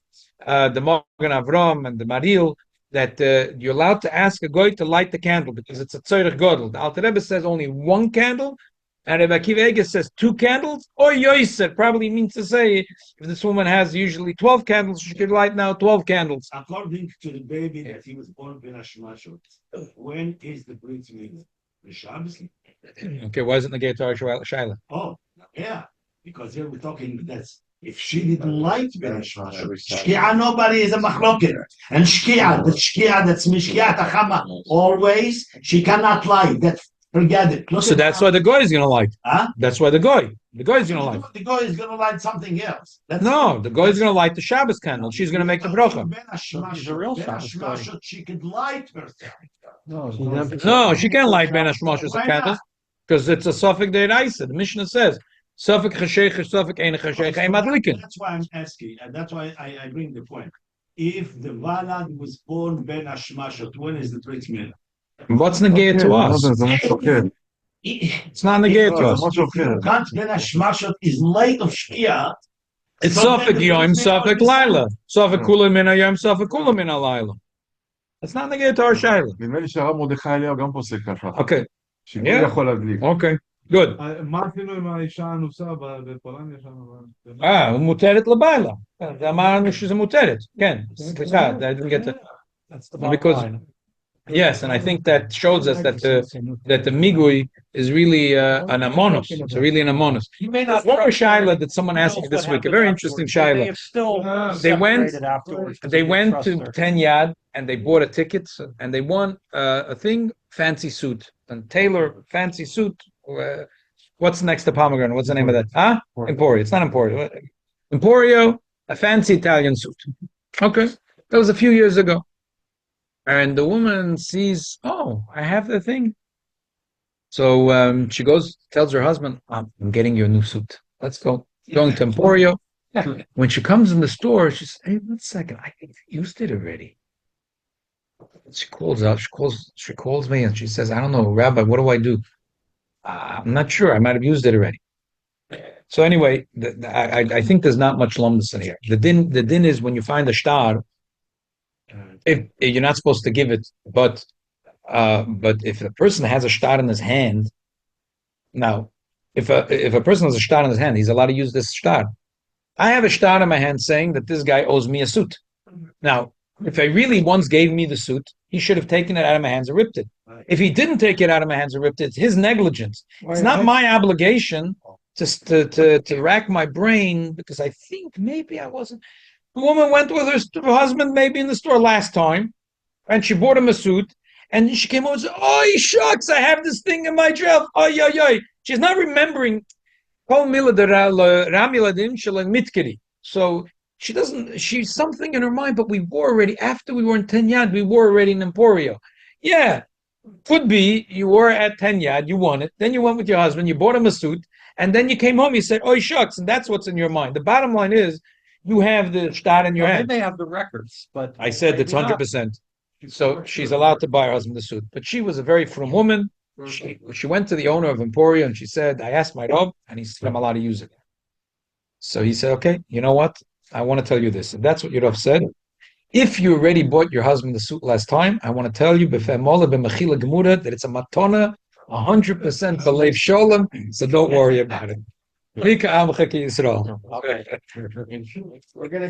the Magen Avram and the Maril, that you're allowed to ask a goy to light the candle because it's a tzorech godel. The Alter Rebbe says only 1 candle, and Rabbi Akiva Eiger says 2 candles. Or yoiser probably means to say if this woman has usually 12 candles, she could light now 12 candles. According to the baby that he was born Ben Hashmashot, when is the brit mitzvah? The Shabbos? Okay, why isn't the gay Torah Shaila? Oh, yeah, because here we're talking that's if she didn't like Ben Hashmashot, Shkia nobody is a machloket, and Shkia that's Mishkiat Achama always she cannot lie. That Forget it. Look So at that's how- why the guy is gonna like. Huh? That's why the guy is gonna like. The guy is gonna light something else. No, the guy is gonna light the Shabbos candle. She's gonna make the bracha. She's a real Shabbos guy. She could light herself. No, she can't light Ben Hashmoshes Why candles not? because it's a suffix deiraisa. The Mishnah says suffix chasheich, suffix ein chasheich, ein madlikin. That's why I'm asking, and that's why I bring the point. If the Valad was born Ben Hashmashot, when is the Brit Milah? What's negated to us? זה משהו אחר. It's not negated to זה us. משהו אחר. Kant Ben Hashmashot is late of Shkia. It's So suffix then the yom, Brit Milah suffix is- laila, suffix kula min hayom, suffix kula min halayla. It's not negated to our shaila. נדמה לי שהרב מרדכי אליהו גם פוסק ככה. Okay, שגוי Yeah. יכול להדליק. okay, good. מה עשינו עם האישה האנוסה בפולניה שם? מותרת לבעלה. אמרנו שזה מותרת. כן, סליחה, I didn't get it. That's the Because- bottom line. Yes, and I think that shows us that the MIgui is really an amonos. It's really an amonos. You may One more shaila that someone asked me this week, a very interesting shaila. They went- They went to Ten Yad and they bought a ticket and they won a thing, fancy suit, and Taylor fancy suit. What's next to pomegranate? What's the name of that? Huh? Emporio. It's not Emporio. Emporio, a fancy Italian suit. Okay, that was a few years ago. And the woman sees, oh, I have the thing. So she goes, tells her husband, I'm getting you a new suit. Let's go. Going to Emporio. When she comes in the store, she says, hey, wait a second, I think you used it already. She calls me and she says, I don't know, Rabbi, what do I do? I'm not sure. I might have used it already. So anyway, I think there's not much lumdus in here. The din is when you find a star, if you're not supposed to give it, but if the person has a star in his hand, now if a person has a star in his hand, he's allowed to use this star. I have a star in my hand saying that this guy owes me a suit. Now, if he really once gave me the suit, he should have taken it out of my hands and ripped it. If he didn't take it out of my hands and ripped it, it's his negligence. It's not my obligation to rack my brain because I think maybe I wasn't. The woman went with her husband maybe in the store last time, and she bought him a suit, and she came over and said, "Oh, shucks, I have this thing in my drawer." Oh, yeah. She's not remembering. So she doesn't. She's something in her mind, but we were already after we were in Ten Yad. We were already in Emporio. Yeah, could be you were at Ten Yad. You won it. Then you went with your husband. You bought him a suit, and then you came home. You said, "Oh, shucks," and that's what's in your mind. The bottom line is. You have the star in your They hand. may have the records, but. I said it's 100%. So she's allowed to buy her husband the suit. But she was a very frum woman. She went to the owner of Emporio and she said, I asked my Rav, and he said, I'm allowed to use it. So he said, okay, you know what? I want to tell you this. And that's what your Rav said. If you already bought your husband the suit last time, I want to tell you that it's a matona, 100% believe sholem, so don't worry about it. We're gonna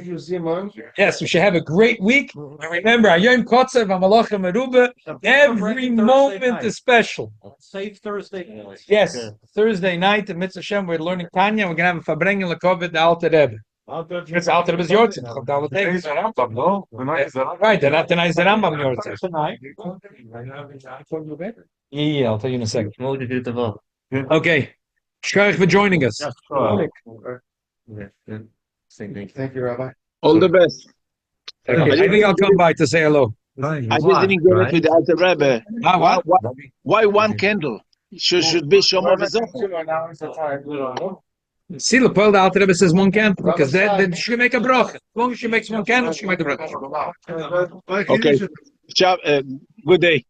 do Zimon. Yes, we should have a great week. And remember, Ayom Kotzev Amalachim Meruba, every moment is special. Safe Thursday. Yes, Thursday night in Mitzvah Shem, we're learning Tanya. We're going to have a Fabrengen Lekovid, the Alter Rebbe. It's Alter Rebbe's Yortzim. זה רמב"ם, לא? זה רמב"ם. Right, tonight's the Rambam Yortzim. Yeah, I'll tell you in a second. Okay. Shkoyach for joining us. Thank you, Rabbi. All the best. Okay, I think I'll come by to say hello. I didn't get it with the Alter Rebbe. What? Why one candle? Should be Shomer V'Zocher. See, the Alter Rebbe says one candle because then she can make a bracha. As long as she makes one candle, she can make a bracha. Okay. Good day.